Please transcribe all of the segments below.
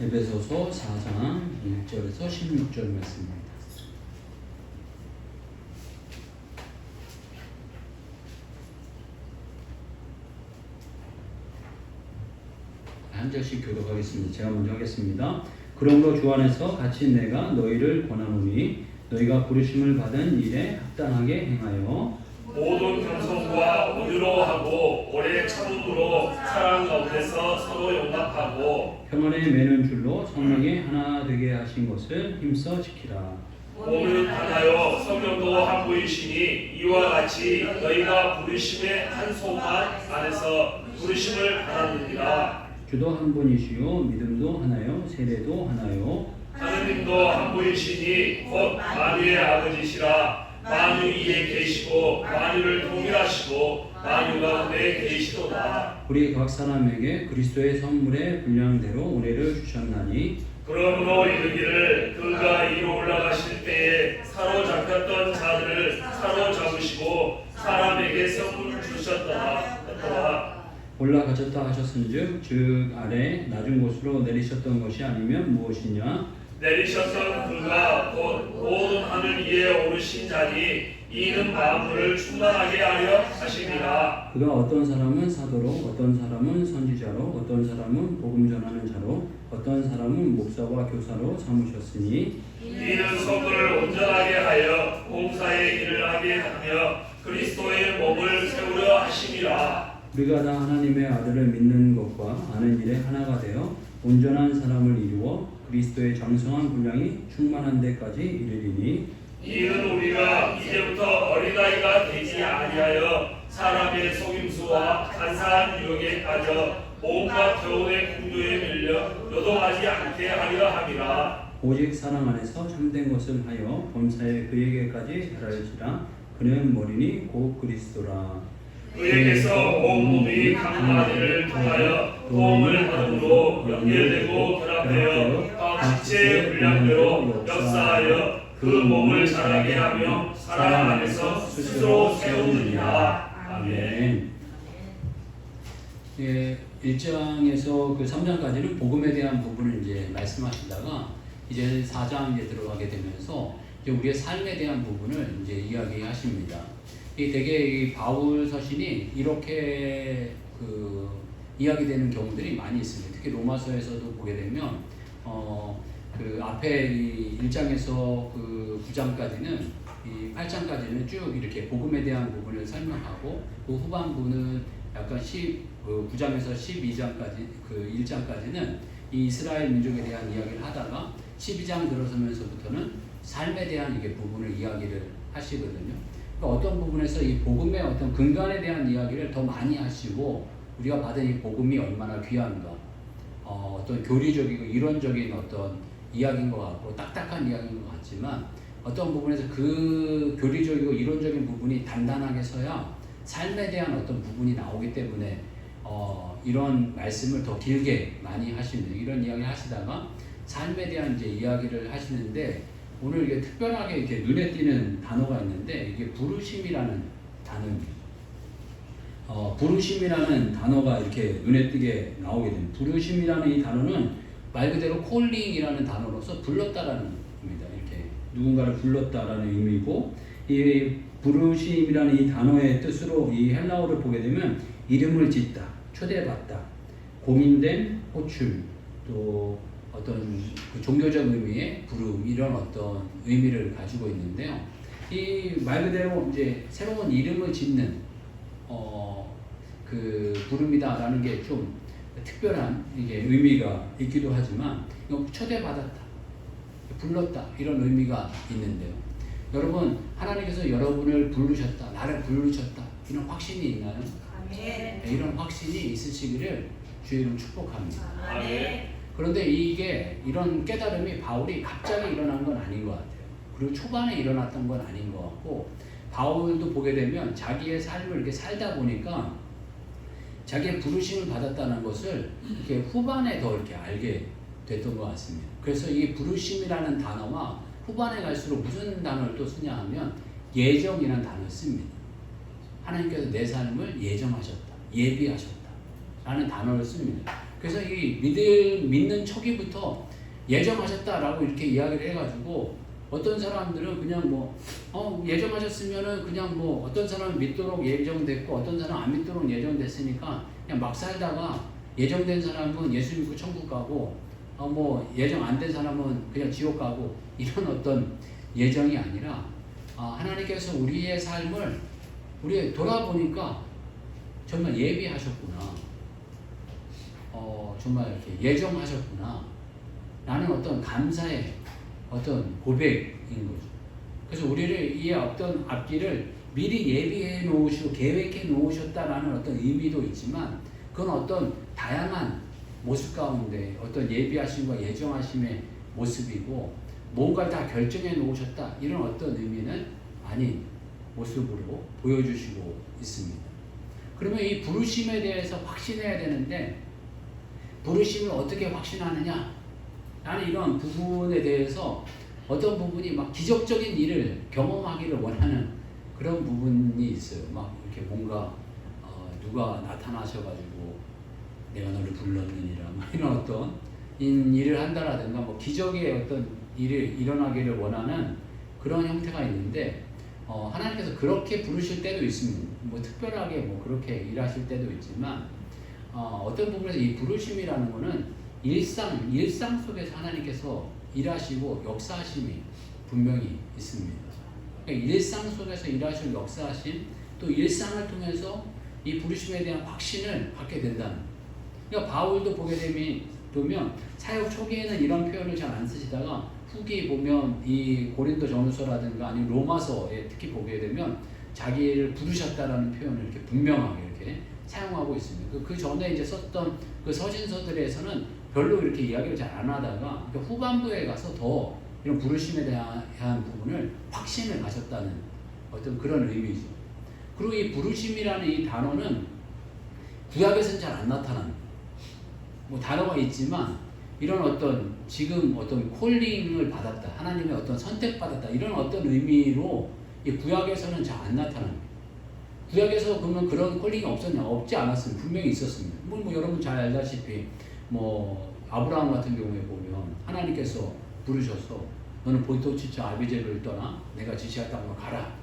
에베소서 4장 1절에서 16절 말씀입니다. 한 절씩 교독하겠습니다. 제가 먼저 하겠습니다. 그러므로 주 안에서 같이 내가 너희를 권하노니 너희가 부르심을 받은 일에 합당하게 행하여 모든 겸손과 온유로 하고 오래 참음으로 사랑 가운데서 서로 용납하고 평안에 매는 줄로 성령이 하나 되게 하신 것을 힘써 지키라. 몸은 하나요 성령도 한 분이시니 이와 같이 너희가 부르심의 한 소만 안에서 부르심을 받았느니라. 주도 한 분이시요 믿음도 하나요 세례도 하나요 하느님도 한 분이시니 곧 만유의 아버지시라. 만유 위에 계시고 만유를 통일하시고 만유 가운데 계시도다. 우리 각 사람에게 그리스도의 선물의 분량대로 은혜를 주셨나니 그러므로 이르기를 그가 이로 올라가실 때에 사로잡혔던 자들을 사로잡으시고 사람에게 선물을 주셨더라. 올라가셨다 하셨은즉 즉 아래 낮은 곳으로 내리셨던 것이 아니면 무엇이냐 내리셨던 그가 곧 모든 하늘 위에 오르신 자니 이는 만물을 충만하게 하려 하심이라. 그가 어떤 사람은 사도로 어떤 사람은 선지자로 어떤 사람은 복음 전하는 자로 어떤 사람은 목사와 교사로 삼으셨으니 이는 성도를 온전하게 하여 봉사의 일을 하게 하며 그리스도의 몸을 세우려 하심이라. 우리가 다 하나님의 아들을 믿는 것과 아는 일에 하나가 되어 온전한 사람을 이루어 그리스도의 장성한 분량이 충만한 데까지 이르리니 이는 우리가 이제부터 어린아이가 되지 아니하여 사람의 속임수와 간사한 유혹에 빠져 온갖 교훈의 궁조에 밀려 요동하지 않게 하려 함이라. 오직 사랑 안에서 참된 것을 하여 범사에 그에게까지 달할지라. 그는 머리니 곧 그리스도라. 그에게서 온 몸이 각 마디를 통하여 도움을 받음으로 연결되고 결합되어 각 지체의 분량대로 역사하여 그 몸을 자라게 하며 사랑 안에서 스스로 세우느니라. 아멘. 예, 1장에서 그 3장까지는 복음에 대한 부분을 이제 말씀하시다가 이제 4장 이제 들어가게 되면서 이제 우리의 삶에 대한 부분을 이제 이야기하십니다. 이 되게 이 바울 서신이 이렇게 그 이야기되는 경우들이 많이 있습니다. 특히 로마서에서도 보게 되면 그 앞에 이 1장에서 그 9장까지는 이 8장까지는 쭉 이렇게 복음에 대한 부분을 설명하고 그 후반부는 약간 9장에서 12장까지 그 1장까지는 이 이스라엘 민족에 대한 이야기를 하다가 12장 들어서면서부터는 삶에 대한 이게 부분을 이야기를 하시거든요. 그러니까 어떤 부분에서 이 복음의 어떤 근간에 대한 이야기를 더 많이 하시고 우리가 받은 이 복음이 얼마나 귀한가 어떤 교리적이고 이론적인 어떤 이야기인 것 같고 딱딱한 이야기인 것 같지만 어떤 부분에서 그 교리적이고 이론적인 부분이 단단하게 서야 삶에 대한 어떤 부분이 나오기 때문에 이런 말씀을 더 길게 많이 하시는 이런 이야기를 하시다가 삶에 대한 이제 이야기를 하시는데 오늘 이게 특별하게 이렇게 눈에 띄는 단어가 있는데 이게 부르심이라는 단어입니다. 부르심이라는 단어가 이렇게 눈에 띄게 나오게 됩니다. 부르심이라는 이 단어는 말 그대로 콜링이라는 단어로서 불렀다라는 겁니다. 이렇게 누군가를 불렀다라는 의미고 이 부르심이라는 이 단어의 뜻으로 이 헬라어를 보게 되면 이름을 짓다, 초대받다, 공인된 호출, 또 어떤 그 종교적 의미의 부름 이런 어떤 의미를 가지고 있는데요. 이 말 그대로 이제 새로운 이름을 짓는 그 부름이다라는 게 좀 특별한 이게 의미가 있기도 하지만 초대받았다, 불렀다 이런 의미가 있는데요. 여러분 하나님께서 여러분을 부르셨다, 나를 부르셨다 이런 확신이 있나요? 아멘. 이런 확신이 있으시기를 주의 이름 축복합니다. 아멘. 그런데 이게 이런 깨달음이 바울이 갑자기 일어난 건 아닌 것 같아요. 그리고 초반에 일어났던 건 아닌 것 같고 바울도 보게 되면 자기의 삶을 이렇게 살다 보니까 자기의 부르심을 받았다는 것을 이렇게 후반에 더 이렇게 알게 됐던 것 같습니다. 그래서 이 부르심이라는 단어와 후반에 갈수록 무슨 단어를 또 쓰냐 하면 예정이라는 단어를 씁니다. 하나님께서 내 삶을 예정하셨다, 예비하셨다 라는 단어를 씁니다. 그래서 이 믿는 초기부터 예정하셨다라고 이렇게 이야기를 해가지고 어떤 사람들은 그냥 예정하셨으면은 그냥 어떤 사람은 믿도록 예정됐고 어떤 사람은 안 믿도록 예정됐으니까 그냥 막 살다가 예정된 사람은 예수 믿고 천국 가고 예정 안 된 사람은 그냥 지옥 가고 이런 어떤 예정이 아니라 하나님께서 우리의 삶을 우리 돌아보니까 정말 예비하셨구나. 정말 이렇게 예정하셨구나. 라는 어떤 감사의 어떤 고백인 거죠. 그래서 우리를 이 어떤 앞길을 미리 예비해 놓으시고 계획해 놓으셨다라는 어떤 의미도 있지만 그건 어떤 다양한 모습 가운데 어떤 예비하심과 예정하심의 모습이고 뭔가를 다 결정해 놓으셨다 이런 어떤 의미는 아닌 모습으로 보여주시고 있습니다. 그러면 이 부르심에 대해서 확신해야 되는데 부르심을 어떻게 확신하느냐 라는 이런 부분에 대해서 어떤 부분이 막 기적적인 일을 경험하기를 원하는 그런 부분이 있어요. 막 이렇게 뭔가 누가 나타나셔가지고 내가 너를 불렀느니라 이런 어떤 일을 한다라든가 기적의 어떤 일이 일어나기를 원하는 그런 형태가 있는데 하나님께서 그렇게 부르실 때도 있습니다. 특별하게 그렇게 일하실 때도 있지만 어떤 부분에서 이 부르심이라는 거는 일상 속에서 하나님께서 일하시고 역사하심이 분명히 있습니다. 그러니까 일상 속에서 일하시고 역사하심 또 일상을 통해서 이 부르심에 대한 확신을 갖게 된다는. 그러니까 바울도 보게 되면 사역 초기에는 이런 표현을 잘 안 쓰시다가 후기 보면 이 고린도 전후서라든가 아니면 로마서에 특히 보게 되면 자기를 부르셨다라는 표현을 이렇게 분명하게 이렇게 사용하고 있습니다. 그 전에 이제 썼던 그 서신서들에서는 별로 이렇게 이야기를 잘 안 하다가 후반부에 가서 더 이런 부르심에 대한 부분을 확신을 가졌다는 어떤 그런 의미죠. 그리고 이 부르심이라는 이 단어는 구약에서는 잘 안 나타납니다. 단어가 있지만 이런 어떤 지금 어떤 콜링을 받았다, 하나님의 어떤 선택받았다 이런 어떤 의미로 이 구약에서는 잘 안 나타납니다. 구약에서 그러면 그런 콜링이 없었냐? 없지 않았습니다. 분명히 있었습니다. 여러분 잘 알다시피 아브라함 같은 경우에 보면 하나님께서 부르셔서 너는 본토 지처 아비제를 떠나 내가 지시할 땅으로 가라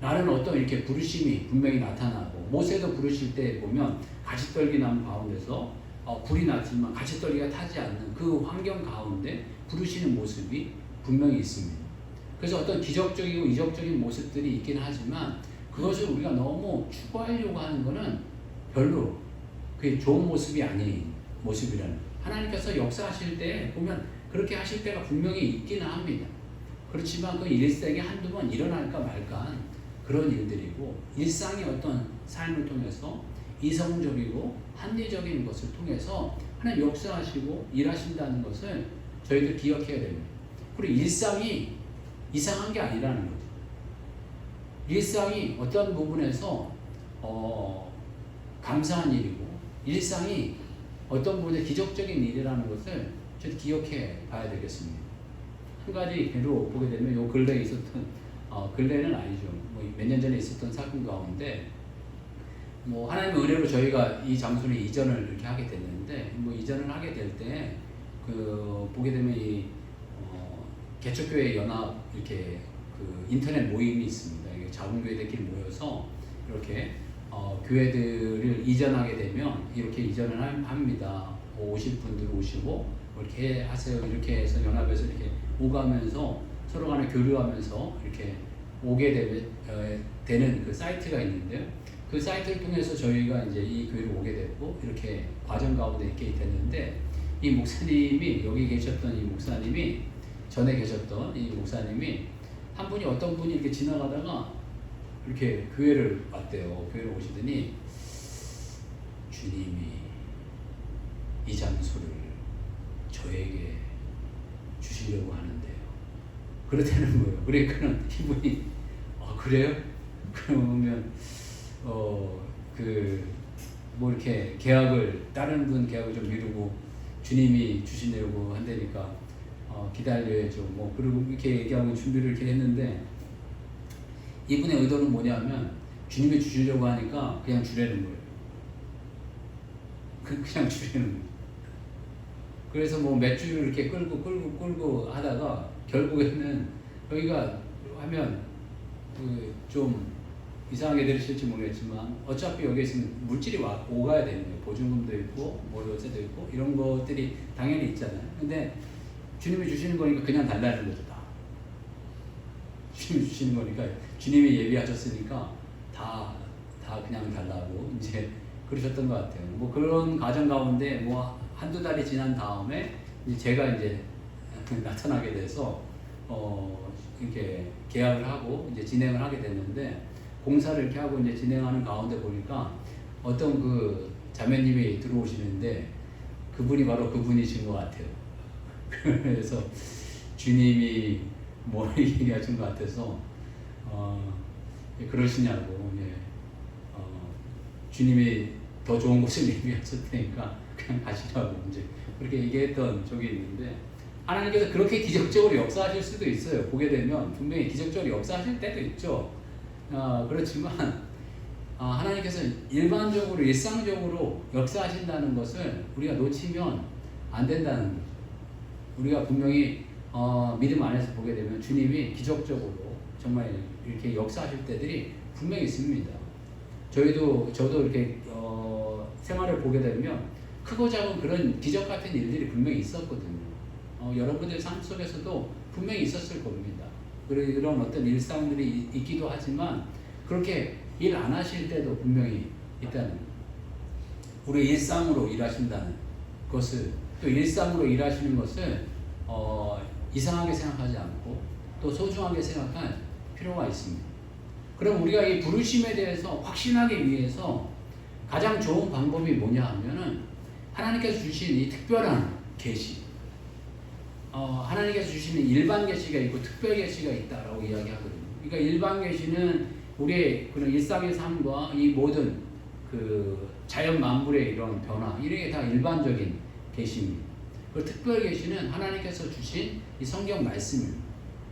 라는 어떤 이렇게 부르심이 분명히 나타나고 모세도 부르실 때 보면 가시떨기 나무 가운데서 불이 났지만 가시떨기가 타지 않는 그 환경 가운데 부르시는 모습이 분명히 있습니다. 그래서 어떤 기적적이고 이적적인 모습들이 있긴 하지만 그것을 우리가 너무 추구하려고 하는 것은 별로 그게 좋은 모습이 아닌 모습이라는. 하나님께서 역사하실 때 보면 그렇게 하실 때가 분명히 있기는 합니다. 그렇지만 그 일생에 한두 번 일어날까 말까 그런 일들이고 일상의 어떤 삶을 통해서 이성적이고 합리적인 것을 통해서 하나님 역사하시고 일하신다는 것을 저희들 기억해야 됩니다. 그리고 일상이 이상한 게 아니라는 거죠. 일상이 어떤 부분에서 감사한 일이고 일상이 어떤 부분에 기적적인 일이라는 것을 저희 기억해 봐야 되겠습니다. 한 가지 예로 보게 되면 요 근래에 있었던 근래는 아니죠. 몇 년 전에 있었던 사건 가운데 하나님의 은혜로 저희가 이 장소를 이전을 이렇게 하게 됐는데 이전을 하게 될 때 보게 되면 이 개척교회 연합 이렇게 그 인터넷 모임이 있습니다. 이게 작은 교회들끼리 모여서 이렇게 교회들을 이전하게 되면 이렇게 이전을 합니다. 오실 분들 오시고 이렇게 하세요. 이렇게 해서 연합에서 이렇게 오가면서 서로 간에 교류하면서 이렇게 오게 되는 그 사이트가 있는데요. 그 사이트를 통해서 저희가 이제 이 교회를 오게 됐고 이렇게 과정 가운데 이렇게 됐는데 이 목사님이 여기 계셨던 이 목사님이 전에 계셨던 이 목사님이 한 분이 어떤 분이 이렇게 지나가다가 이렇게 교회를 왔대요. 교회를 오시더니 주님이 이 장소를 저에게 주시려고 하는데요. 그렇다는 거예요. 그러니까 이분이 그래요? 그러면 이렇게 계약을 다른 분 계약을 좀 미루고 주님이 주시려고 한다니까 기다려야죠. 그리고 이렇게 얘기하고 준비를 이렇게 했는데 이분의 의도는 뭐냐면 주님이 주시려고 하니까 그냥 주려는 거예요. 그냥 주려는 거예요. 그래서 뭐 몇 주 이렇게 끌고 하다가 결국에는 여기가 하면 그 좀 이상하게 들으실지 모르겠지만 어차피 여기 있으면 물질이 오가야 되는 거예요. 보증금도 있고 뭐 요새도 있고 이런 것들이 당연히 있잖아요. 근데 주님이 주시는 거니까 그냥 달라는 거죠. 다 주님이 주시는 거니까 주님이 예비하셨으니까 다 그냥 달라고 이제 그러셨던 것 같아요. 뭐 그런 과정 가운데 뭐 한두 달이 지난 다음에 이제 제가 이제 나타나게 돼서 이렇게 계약을 하고 이제 진행을 하게 됐는데, 공사를 이렇게 하고 이제 진행하는 가운데 보니까 어떤 그 자매님이 들어오시는데 그분이 바로 그분이신 것 같아요. 그래서 주님이 뭐 얘기하신 것 같아서 그러시냐고, 주님이 더 좋은 곳을 얘기하셨을 테니까 그냥 가시라고 이제 그렇게 얘기했던 적이 있는데, 하나님께서 그렇게 기적적으로 역사하실 수도 있어요. 보게 되면 분명히 기적적으로 역사하실 때도 있죠. 그렇지만 하나님께서 일반적으로 일상적으로 역사하신다는 것을 우리가 놓치면 안 된다는 거죠. 우리가 분명히 믿음 안에서 보게 되면 주님이 기적적으로 정말 이렇게 역사하실 때들이 분명히 있습니다. 저도 이렇게 생활을 보게 되면 크고 작은 그런 기적 같은 일들이 분명히 있었거든요. 여러분들 삶 속에서도 분명히 있었을 겁니다. 그런 어떤 일상들이 있기도 하지만 그렇게 일 안 하실 때도 분명히 있다는, 우리 일상으로 일하신다는 것을, 또 일상으로 일하시는 것을 이상하게 생각하지 않고 또 소중하게 생각할 필요가 있습니다. 그럼 우리가 이 부르심에 대해서 확신하기 위해서 가장 좋은 방법이 뭐냐 하면은 하나님께서 주신 이 특별한 계시, 하나님께서 주시는 일반 계시가 있고 특별 계시가 있다라고 이야기하거든요. 그러니까 일반 계시는 우리의 그런 일상의 삶과 이 모든 그 자연 만물의 이런 변화, 이런 게 다 일반적인 계시입니다. 그리고 특별 계시는 하나님께서 주신 이 성경 말씀입니다.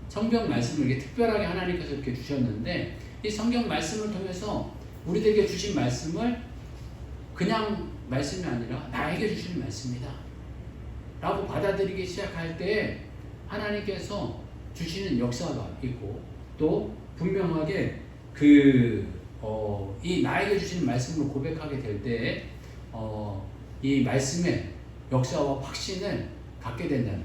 성경 말씀을 이렇게 특별하게 하나님께서 이렇게 주셨는데, 이 성경 말씀을 통해서 우리들에게 주신 말씀을 그냥 말씀이 아니라 나에게 주시는 말씀이다 라고 받아들이기 시작할 때 하나님께서 주시는 역사가 있고, 또 분명하게 이 나에게 주시는 말씀을 고백하게 될 때 이 말씀의 역사와 확신을 갖게 된다는,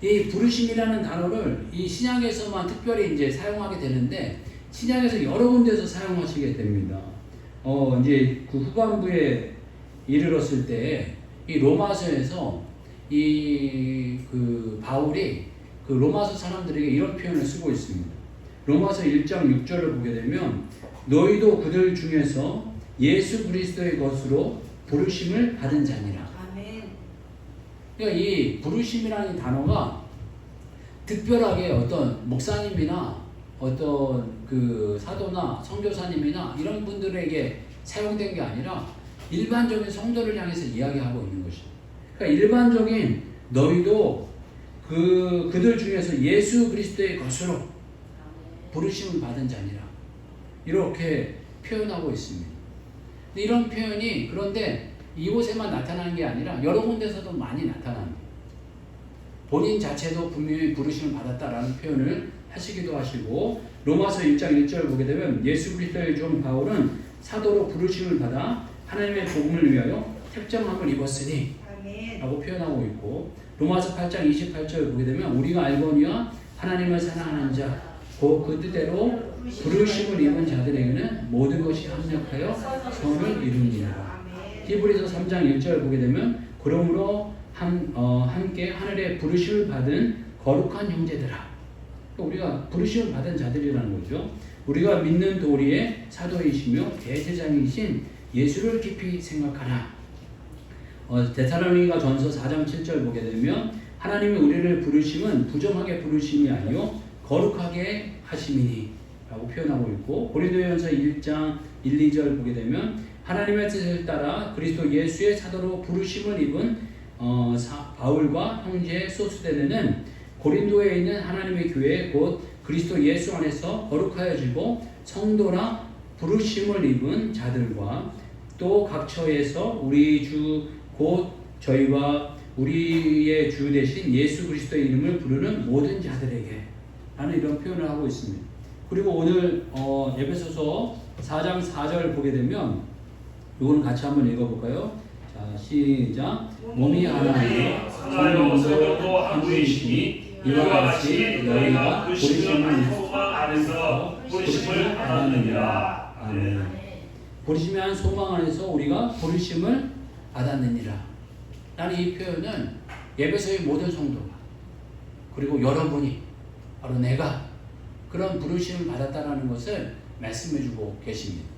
이 부르심이라는 단어를 이 신약에서만 특별히 이제 사용하게 되는데 신약에서 여러 군데서 사용하시게 됩니다. 이제 그 후반부에 이르렀을 때 이 로마서에서 그 바울이 그 로마서 사람들에게 이런 표현을 쓰고 있습니다. 로마서 1장 6절을 보게 되면 너희도 그들 중에서 예수 그리스도의 것으로 부르심을 받은 자니라. 아멘. 그러니까 이 부르심이라는 단어가 특별하게 어떤 목사님이나 어떤 그 사도나 선교사님이나 이런 분들에게 사용된 게 아니라 일반적인 성도를 향해서 이야기하고 있는 것이죠. 그러니까 일반적인 너희도 그들 중에서 예수 그리스도의 것으로 부르심을 받은 자니라, 이렇게 표현하고 있습니다. 이런 표현이 그런데 이곳에만 나타나는 게 아니라 여러 군데서도 많이 나타납니다. 본인 자체도 분명히 부르심을 받았다라는 표현을 하시기도 하시고, 로마서 1장 1절 보게 되면 예수 그리스도의 종 바울은 사도로 부르심을 받아 하나님의 복음을 위하여 택정함을 입었으니 라고 표현하고 있고, 로마서 8장 28절 보게 되면 우리가 알거니와 하나님을 사랑하는 자 곧 그 뜻대로 부르심을 입은 자들에게는 모든 것이 합력하여 선을 이루니라. 히브리서 3장 1절 보게 되면 그러므로 함께 하늘의 부르심을 받은 거룩한 형제들아, 우리가 부르심을 받은 자들이라는 거죠. 우리가 믿는 도리의 사도이시며 대제장이신 예수를 깊이 생각하라. 데살로니가 전서 4장 7절 보게 되면 하나님이 우리를 부르심은 부정하게 부르심이 아니요 거룩하게 하심이니 라고 표현하고 있고, 고린도전서 1장 1, 2절 보게 되면 하나님의 뜻을 따라 그리스도 예수의 사도로 부르심을 입은 바울과 형제 소스데네는 고린도에 있는 하나님의 교회 곧 그리스도 예수 안에서 거룩하여지고 성도라 부르심을 입은 자들과 또 각 처에서 우리 주 곧 저희와 우리의 주 대신 예수 그리스도의 이름을 부르는 모든 자들에게 라는 이런 표현을 하고 있습니다. 그리고 오늘 에베소서 4장 4절 보게 되면 이거는 같이 한번 읽어볼까요? 자, 시작. 몸이 하나이요 성령도 한 분이시니 이와 같이 너희가 부르심을 소망 안에서 부르심을 받았느니라. 아멘. 부르심의 한 소망 안에서 우리가 부르심을 받았느니라 라는 이 표현은 에베소의 모든 성도가 그리고 여러분이 바로 내가 그런 부르심을 받았다라는 것을 말씀해주고 계십니다.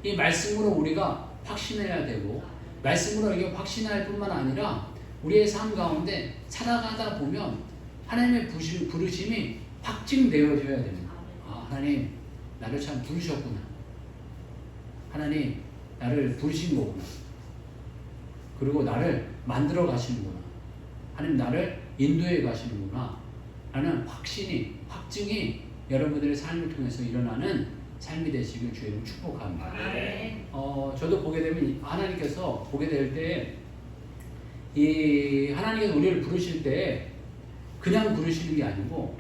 이 말씀으로 우리가 확신해야 되고 말씀으로 이게 확신할 뿐만 아니라 우리의 삶 가운데 살아가다 보면 하나님의 부르심이 확증되어져야 됩니다. 아, 하나님 나를 참 부르셨구나. 하나님 나를 부르신 거구나. 그리고 나를 만들어 가시는구나. 하나님 나를 인도해 가시는구나. 라는 확증이 여러분들의 삶을 통해서 일어나는 삶이 되시길 주님을 축복합니다. 저도 보게 되면 하나님께서 보게 될 때 이 하나님께서 우리를 부르실 때 그냥 부르시는 게 아니고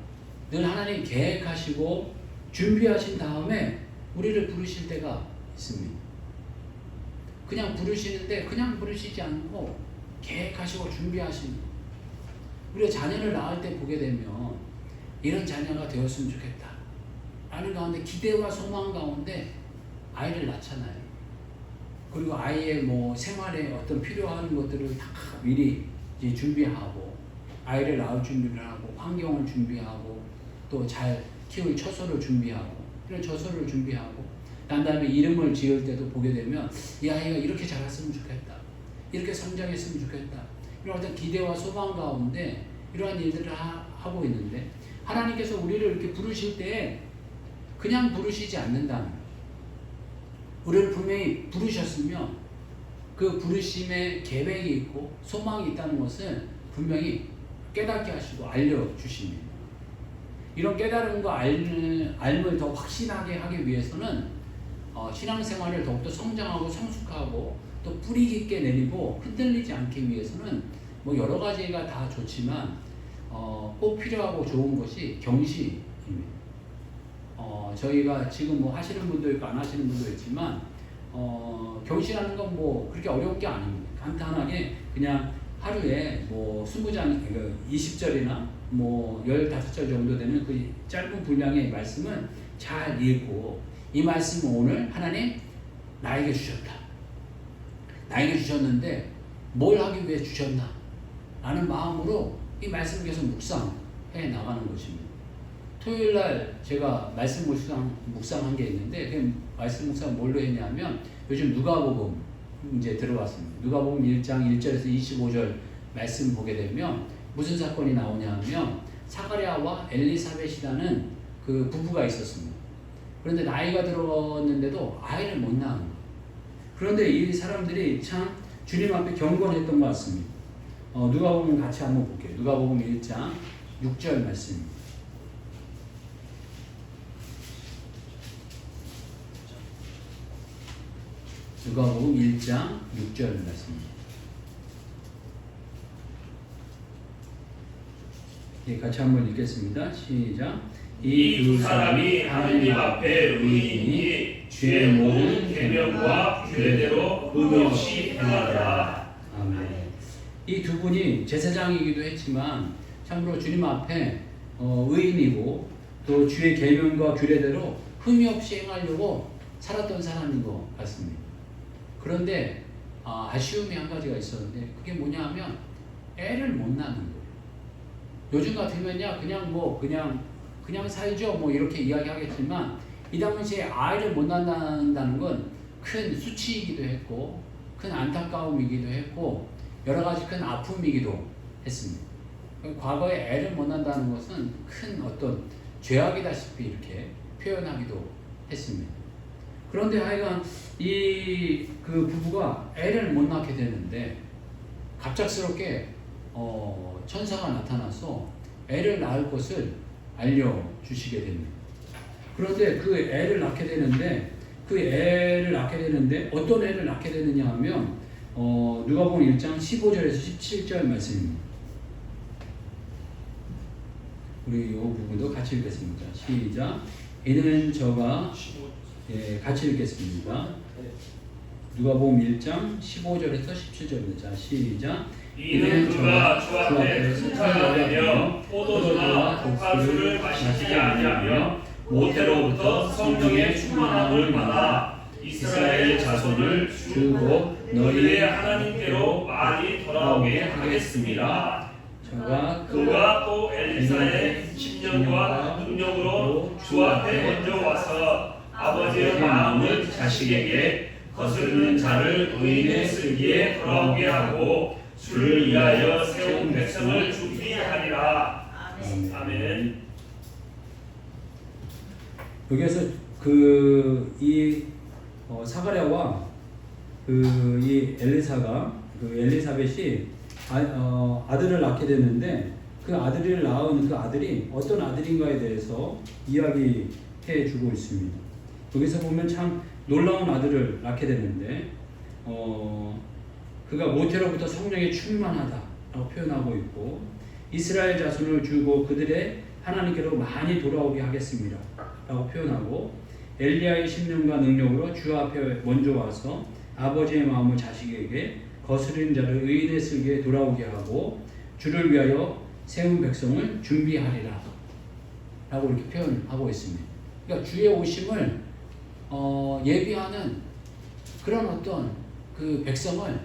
늘 하나님 계획하시고 준비하신 다음에 우리를 부르실 때가 있습니다. 그냥 부르시는데 그냥 부르시지 않고 계획하시고 준비하신 우리가 자녀를 낳을 때 보게 되면 이런 자녀가 되었으면 좋겠다 라는 가운데 기대와 소망 가운데 아이를 낳잖아요. 그리고 아이의 생활에 어떤 필요한 것들을 다 미리 이제 준비하고 아이를 낳을 준비를 하고 환경을 준비하고 또 잘 키울 처소를 준비하고 이런 처소를 준비하고 난 다음에 이름을 지을 때도 보게 되면 이 아이가 이렇게 자랐으면 좋겠다. 이렇게 성장했으면 좋겠다. 이런 어떤 기대와 소망 가운데 이러한 일들을 하고 있는데 하나님께서 우리를 이렇게 부르실 때 그냥 부르시지 않는다는 우리를 분명히 부르셨으면 그 부르심에 계획이 있고 소망이 있다는 것을 분명히 깨닫게 하시고 알려주십니다. 이런 깨달음과 알을 더 확신하게 하기 위해서는 신앙생활을 더욱더 성장하고 성숙하고 또 뿌리 깊게 내리고 흔들리지 않기 위해서는 여러 가지가 다 좋지만 꼭 필요하고 좋은 것이 경시입니다. 저희가 지금 하시는 분도 있고 안 하시는 분도 있지만 경시라는 건 그렇게 어려운 게 아닙니다. 간단하게 그냥 하루에 20장 20절이나 15절 정도 되는 그 짧은 분량의 말씀을 잘 읽고 이 말씀은 오늘 하나님 나에게 주셨다. 나에게 주셨는데 뭘 하기 위해 주셨나? 라는 마음으로 이 말씀을 계속 묵상해 나가는 것입니다. 토요일날 제가 말씀 묵상한 게 있는데 그 말씀 묵상 뭘로 했냐면 요즘 누가복음 이제 들어왔습니다. 누가복음 1장 1절에서 25절 말씀 보게 되면 무슨 사건이 나오냐면 사가랴와 엘리사벳이라는 그 부부가 있었습니다. 그런데 나이가 들었는데도 아이를 못 낳은 거예요. 그런데 이 사람들이 참 주님 앞에 경건했던 것 같습니다. 누가복음 같이 한번 볼게요. 누가복음 1장 6절 말씀입니다. 누가복음 1장 6절 말씀입니다. 같이 한번 읽겠습니다. 시작. 이 두 사람이 하나님 앞에 의인이니 주의 모든 계명과 규례대로 흠이 없이 행하더라. 아멘. 이 두 분이 제사장이기도 했지만 참으로 주님 앞에 의인이고 또 주의 계명과 규례대로 흠이 없이 행하려고 살았던 사람인 것 같습니다. 그런데 아쉬움이 한 가지가 있었는데 그게 뭐냐 하면 애를 못 낳는 거예요. 요즘 같으면야 그냥 살죠 이렇게 이야기하겠지만 이 당시에 아이를 못 낳는다는 건 큰 수치이기도 했고 큰 안타까움이기도 했고 여러 가지 큰 아픔이기도 했습니다. 과거에 애를 못 낳는다는 것은 큰 어떤 죄악이다시피 이렇게 표현하기도 했습니다. 그런데 하여간 그 부부가 애를 못 낳게 되는데 갑작스럽게 천사가 나타나서 애를 낳을 것을 알려주시게 됩니다. 그런데 그 애를 낳게 되는데 어떤 애를 낳게 되느냐 하면 누가복음 1장 15절에서 17절 말씀입니다. 우리 이 부분도 같이 읽겠습니다. 시작. 이는 저가 같이 읽겠습니다. 누가복음 1장 15절에서 17절입니다. 자, 시작. 이는 그가 주 앞에 수탈하며 포도주나 독화수를 마시지 아니하며 모태로부터 성령의 충만함을 받아 이스라엘 자손을 주고 너희의 하나님께로 많이 돌아오게 하겠습니다. 그가 또 엘리사의 10년과 능력으로 주 앞에 먼저 와서 아버지의 마음을 자식에게 거스르는 자를 의인의 슬기에 돌아오게 하고 주를 위하여 세운 백성을 준비하리라. 아멘. 여기에서 사가랴와 이 엘리사벳이 아들을 낳게 됐는데 그 아들을 낳은 그 아들이 어떤 아들인가에 대해서 이야기해 주고 있습니다. 여기서 보면 참 놀라운 아들을 낳게 됐는데 그가 모태로부터 성령에 충만하다라고 표현하고 있고 이스라엘 자손을 주고 그들의 하나님께로 많이 돌아오게 하겠습니다 라고 표현하고 엘리야의 심령과 능력으로 주 앞에 먼저 와서 아버지의 마음을 자식에게 거스르는 자를 의인의 슬기에 돌아오게 하고 주를 위하여 세운 백성을 준비하리라 라고 이렇게 표현하고 있습니다. 그러니까 주의 오심을 예비하는 그런 어떤 그 백성을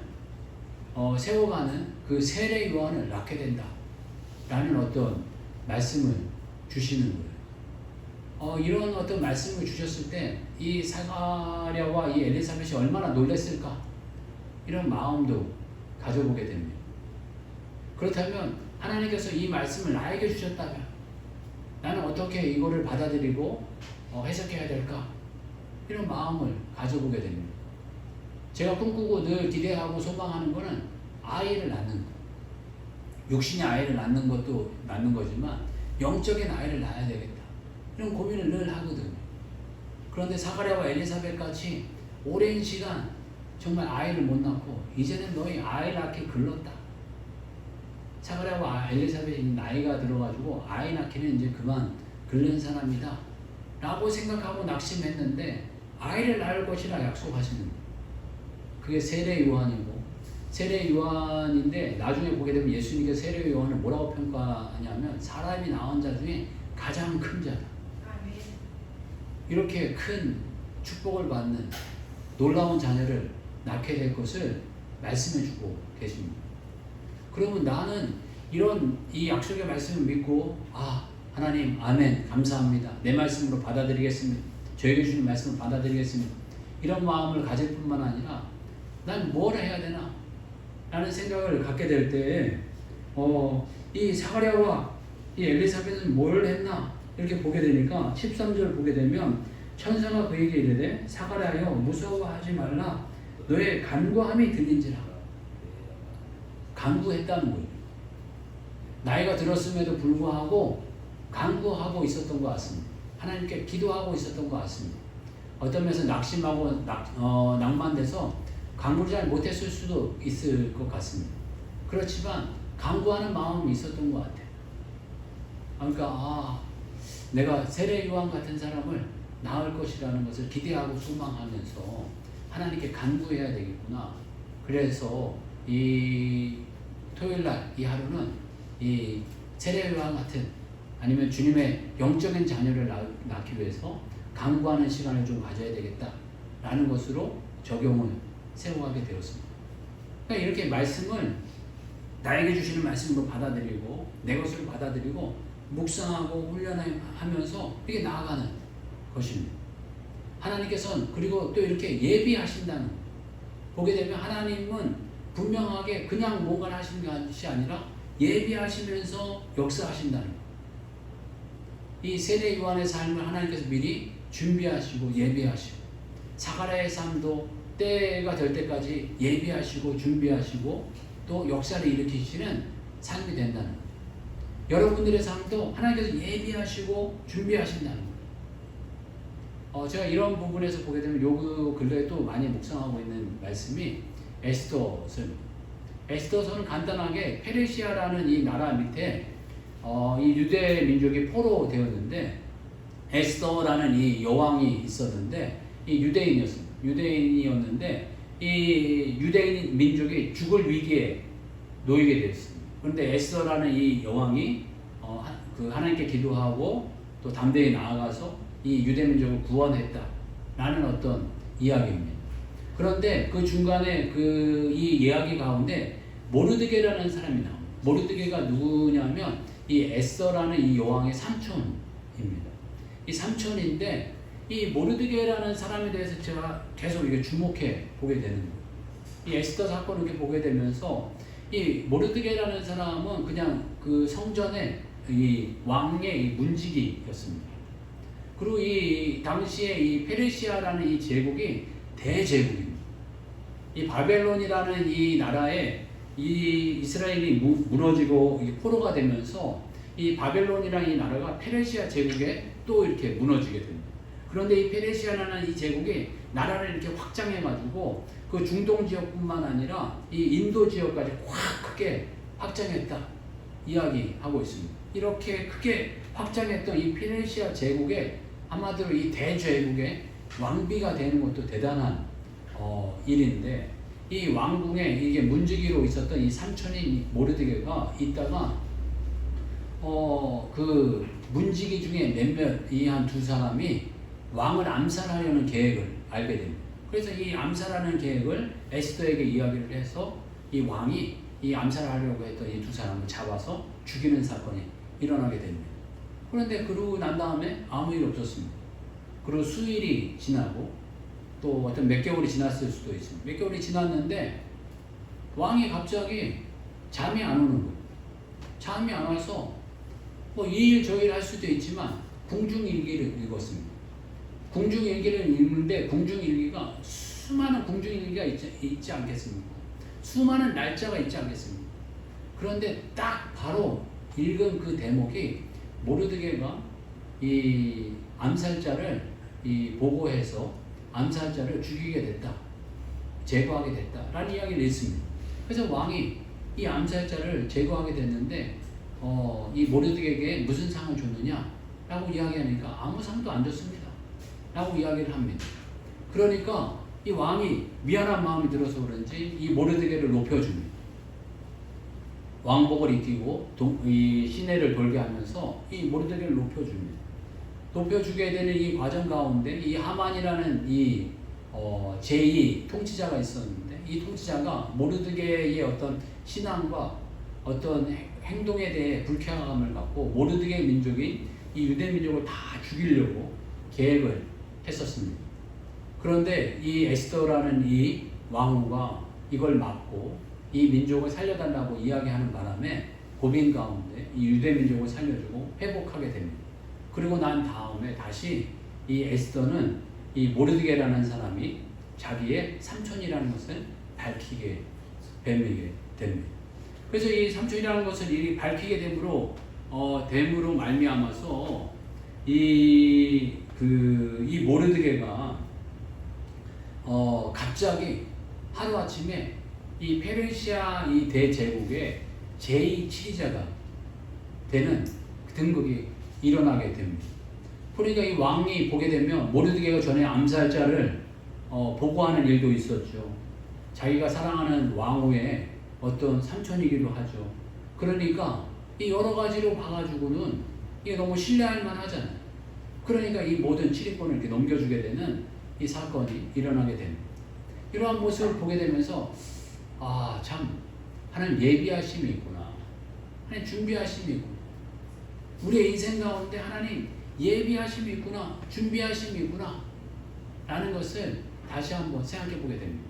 세워가는 그 세례 요한을 낳게 된다 라는 어떤 말씀을 주시는 거예요. 이런 어떤 말씀을 주셨을 때 이 사가랴와 이 엘리사벳이 얼마나 놀랐을까 이런 마음도 가져보게 됩니다. 그렇다면 하나님께서 이 말씀을 나에게 주셨다면 나는 어떻게 이거를 받아들이고 해석해야 될까 이런 마음을 가져보게 됩니다. 제가 꿈꾸고 늘 기대하고 소망하는 것은 아이를 낳는 것. 육신의 아이를 낳는 것도 낳는 거지만 영적인 아이를 낳아야 되겠다. 이런 고민을 늘 하거든요. 그런데 사가랴와 엘리사벳 같이 오랜 시간 정말 아이를 못 낳고 이제는 너희 아이 낳기 글렀다. 사가랴와 엘리사벳이 나이가 들어가지고 아이 낳기는 이제 그만 글른 사람이다 라고 생각하고 낙심했는데 아이를 낳을 것이라 약속하시는 거예요. 그게 세례 요한이고 세례 요한인데 나중에 보게 되면 예수님께서 세례 요한을 뭐라고 평가하냐면 사람이 낳은 자 중에 가장 큰 자다. 이렇게 큰 축복을 받는 놀라운 자녀를 낳게 될 것을 말씀해 주고 계십니다. 그러면 나는 이 약속의 말씀을 믿고 하나님 아멘 감사합니다. 내 말씀으로 받아들이겠습니다. 저에게 주신 말씀을 받아들이겠습니다. 이런 마음을 가질 뿐만 아니라 난 뭘 해야 되나 라는 생각을 갖게 될 때에 이 사가랴와 이 엘리사벳은 뭘 했나 이렇게 보게 되니까 13절 보게 되면 천사가 그에게 이르되 사가랴여 무서워하지 말라 너의 간구함이 들린지라. 간구했다는 거예요. 나이가 들었음에도 불구하고 간구하고 있었던 것 같습니다. 하나님께 기도하고 있었던 것 같습니다. 어떤 면에서 낙심하고 낭만돼서 간구를 잘 못했을 수도 있을 것 같습니다. 그렇지만 간구하는 마음이 있었던 것 같아요. 그러니까 내가 세례 요한 같은 사람을 낳을 것이라는 것을 기대하고 소망하면서 하나님께 간구해야 되겠구나. 그래서 이 토요일날 이 하루는 이 세례 요한 같은 아니면 주님의 영적인 자녀를 낳기 위해서 간구하는 시간을 좀 가져야 되겠다라는 것으로 적용을 세워가게 되었습니다. 그러니까 이렇게 말씀을 나에게 주시는 말씀으로 받아들이고 내 것으로 받아들이고 묵상하고 훈련하면서 이게 나아가는 것입니다. 하나님께서는 그리고 또 이렇게 예비하신다는 거. 보게 되면 하나님은 분명하게 그냥 뭔가를 하시는 것이 아니라 예비하시면서 역사하신다는 거. 이 세례 요한의 삶을 하나님께서 미리 준비하시고 예비하시고 사가랴의 삶도 때가 될 때까지 예비하시고 준비하시고 또 역사를 일으키시는 삶이 된다는 거예요. 여러분들의 삶도 하나님께서 예비하시고 준비하신다는 거예요. 제가 이런 부분에서 보게 되면 요 근래에 또 많이 묵상하고 있는 말씀이 에스더서입니다. 에스더서는 간단하게 페르시아라는 이 나라 밑에 이 유대 민족이 포로되었는데 에스더라는 이 여왕이 있었는데 이 유대인이었습니다. 유대인이었는데 이 유대인 민족이 죽을 위기에 놓이게 되었습니다. 그런데 에스더라는 이 여왕이 그 하나님께 기도하고 또 담대히 나아가서 이 유대 민족을 구원했다라는 어떤 이야기입니다. 그런데 그 중간에 이 이야기 가운데 모르드게라는 사람이 나옵니다. 모르드게가 누구냐면 이 에스더라는 이 여왕의 삼촌입니다. 이 삼촌인데 이 모르드게라는 사람에 대해서 제가 계속 이게 주목해 보게 되는 거예요. 이 에스더 사건을 이렇게 보게 되면서 이 모르드게라는 사람은 그냥 그 성전의 이 왕의 이 문지기였습니다. 그리고 이 당시에 이 페르시아라는 이 제국이 대제국입니다. 이 바벨론이라는 이 나라에 이 이스라엘이 무너지고 포로가 되면서 이 바벨론이라는 이 나라가 페르시아 제국에 또 이렇게 무너지게 됩니다. 그런데 이 페르시아라는 이 제국이 나라를 이렇게 확장해가지고 그 중동 지역뿐만 아니라 이 인도 지역까지 확 크게 확장했다 이야기하고 있습니다. 이렇게 크게 확장했던 이 페르시아 제국에 한마디로 이 대제국의 왕비가 되는 것도 대단한 일인데 이 왕궁에 이게 문지기로 있었던 이 삼촌인 모르드게가 있다가 그 문지기 중에 몇몇 이 한 두 사람이 왕을 암살하려는 계획을 알게 됩니다. 그래서 이 암살하는 계획을 에스더에게 이야기를 해서 이 왕이 이 암살하려고 했던 이 두 사람을 잡아서 죽이는 사건이 일어나게 됩니다. 그런데 그러고 난 다음에 아무 일 없었습니다. 그리고 수일이 지나고 또 어떤 몇 개월이 지났을 수도 있습니다. 몇 개월이 지났는데 왕이 갑자기 잠이 안 오는 거예요. 잠이 안 와서 뭐 이 일 저 일 할 수도 있지만 궁중일기를 읽었습니다. 궁중일기를 읽는데 궁중일기가 수많은 궁중일기가 있지 않겠습니까? 수많은 날짜가 있지 않겠습니까? 그런데 딱 바로 읽은 그 대목이 모르드게가 이 암살자를 보고해서 암살자를 죽이게 됐다, 제거하게 됐다라는 이야기를 읽습니다. 그래서 왕이 이 암살자를 제거하게 됐는데 이 모르드게에게 무슨 상을 줬느냐라고 이야기하니까 아무 상도 안 줬습니다 라고 이야기를 합니다. 그러니까 이 왕이 미안한 마음이 들어서 그런지 이 모르드게를 높여줍니다. 왕복을 입히고 이 시내를 돌게 하면서 이 모르드게를 높여줍니다. 높여주게 되는 이 과정 가운데 이 하만이라는 이 제2 통치자가 있었는데 이 통치자가 모르드게의 어떤 신앙과 어떤 행동에 대해 불쾌감을 갖고 모르드게 민족인 이 유대 민족을 다 죽이려고 계획을 했었습니다. 그런데 이 에스더라는 이 왕후가 이걸 막고 이 민족을 살려달라고 이야기하는 바람에 고민 가운데 이 유대 민족을 살려주고 회복하게 됩니다. 그리고 난 다음에 다시 이 에스더는 이 모르드게라는 사람이 자기의 삼촌이라는 것을 밝히게 됩니다. 그래서 이 삼촌이라는 것을 밝히게 됨으로 말미암아서 이 모르드게가 갑자기 하루 아침에 이 페르시아 이 대제국의 제2 치리자가 되는 등극이 일어나게 됩니다. 그러니까 이 왕이 보게 되면 모르드게가 전에 암살자를 보고하는 일도 있었죠. 자기가 사랑하는 왕후의 어떤 삼촌이기도 하죠. 그러니까 이 여러 가지로 봐가지고는 이게 너무 신뢰할 만하잖아요. 그러니까 이 모든 치리권을 이렇게 넘겨주게 되는 이 사건이 일어나게 됩니다. 이러한 모습을 보게 되면서 참 하나님 예비하심이 있구나. 하나님 준비하심이 있구나. 우리의 인생 가운데 하나님 예비하심이 있구나, 준비하심이 있구나 라는 것을 다시 한번 생각해 보게 됩니다.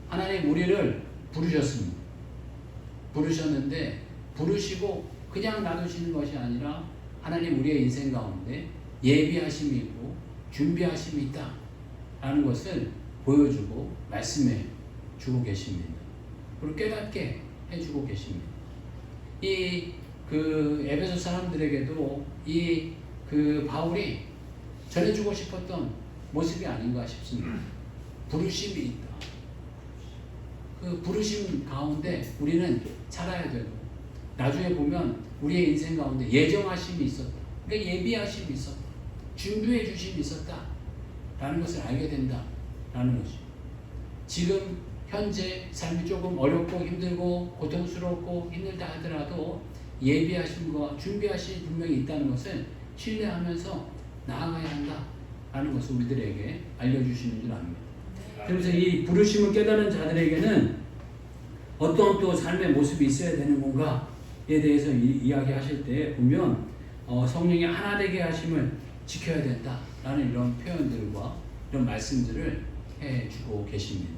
하나님 우리를 부르셨습니다. 부르셨는데 부르시고 그냥 놔두시는 것이 아니라 하나님 우리의 인생 가운데 예비하심이 있고 준비하심이 있다 라는 것을 보여주고 말씀해 주고 계십니다. 그리고 깨닫게 해주고 계십니다. 에베소 사람들에게도 바울이 전해주고 싶었던 모습이 아닌가 싶습니다. 부르심이 있다. 그 부르심 가운데 우리는 살아야 되고, 나중에 보면 우리의 인생 가운데 예정하심이 있었다. 그러니까 예비하심이 있었다. 준비해 주심이 있었다. 라는 것을 알게 된다. 라는 것이죠. 지금 현재 삶이 조금 어렵고 힘들고 고통스럽고 힘들다 하더라도 예비하심과 준비하심이 분명히 있다는 것을 신뢰하면서 나아가야 한다. 라는 것을 우리들에게 알려주시는 줄 압니다. 그래서 이 부르심을 깨달은 자들에게는 어떤 또 삶의 모습이 있어야 되는 건가에 대해서 이야기하실 때 보면 성령이 하나 되게 하심을 지켜야 된다라는 이런 표현들과 이런 말씀들을 해주고 계십니다.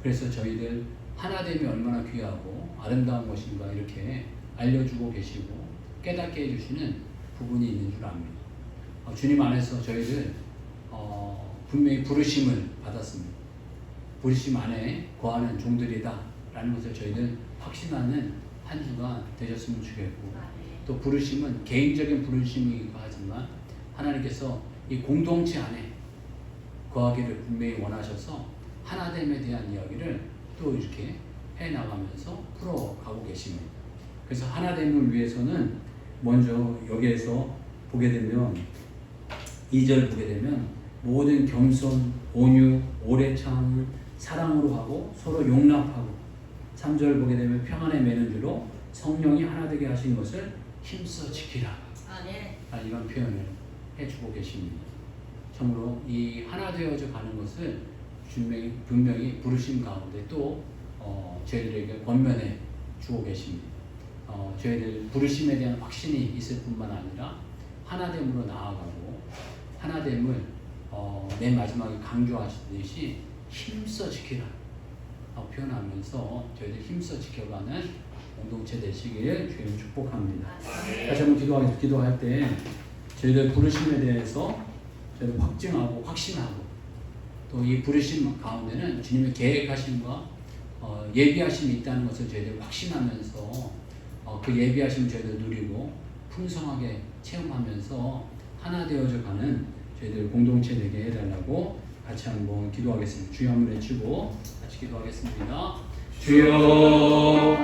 그래서 저희들 하나됨이 얼마나 귀하고 아름다운 것인가 이렇게 알려주고 계시고 깨닫게 해주시는 부분이 있는 줄 압니다. 주님 안에서 저희들 분명히 부르심을 받았습니다. 부르심 안에 거하는 종들이다 라는 것을 저희들 확신하는 한 주가 되셨으면 좋겠고, 또 부르심은 개인적인 부르심이기도 하지만 하나님께서 이 공동체 안에 거하기를 분명히 원하셔서 하나됨에 대한 이야기를 또 이렇게 해나가면서 풀어가고 계십니다. 그래서 하나됨을 위해서는 먼저 여기에서 보게 되면 2절 보게 되면 모든 겸손, 온유, 오래 참음을 사랑으로 하고 서로 용납하고, 3절 보게 되면 평안에 매는 줄로 성령이 하나 되게 하신 것을 힘써 지키라. 이런 표현을 해주고 계십니다. 참으로 이 하나 되어져 가는 것을 분명히 부르심 가운데 또 저희들에게 권면해 주고 계십니다. 저희들 부르심에 대한 확신이 있을 뿐만 아니라 하나됨으로 나아가고, 하나됨을 맨 마지막에 강조하시듯이 힘써 지키라 표현하면서 저희들 힘써 지켜가는 공동체 되시기를 주님 축복합니다. 다시 한번 기도할 때 저희들 부르심에 대해서 저희들 확증하고 확신하고, 또 이 부르심 가운데는 주님의 계획하심과 예비하심이 있다는 것을 저희들 확신하면서 그 예비하심을 저희들 누리고 풍성하게 체험하면서 하나 되어져 가는 저희들 공동체 되게 해달라고 같이 한번 기도하겠습니다. 주여 한번 외치고 같이 기도하겠습니다. 주여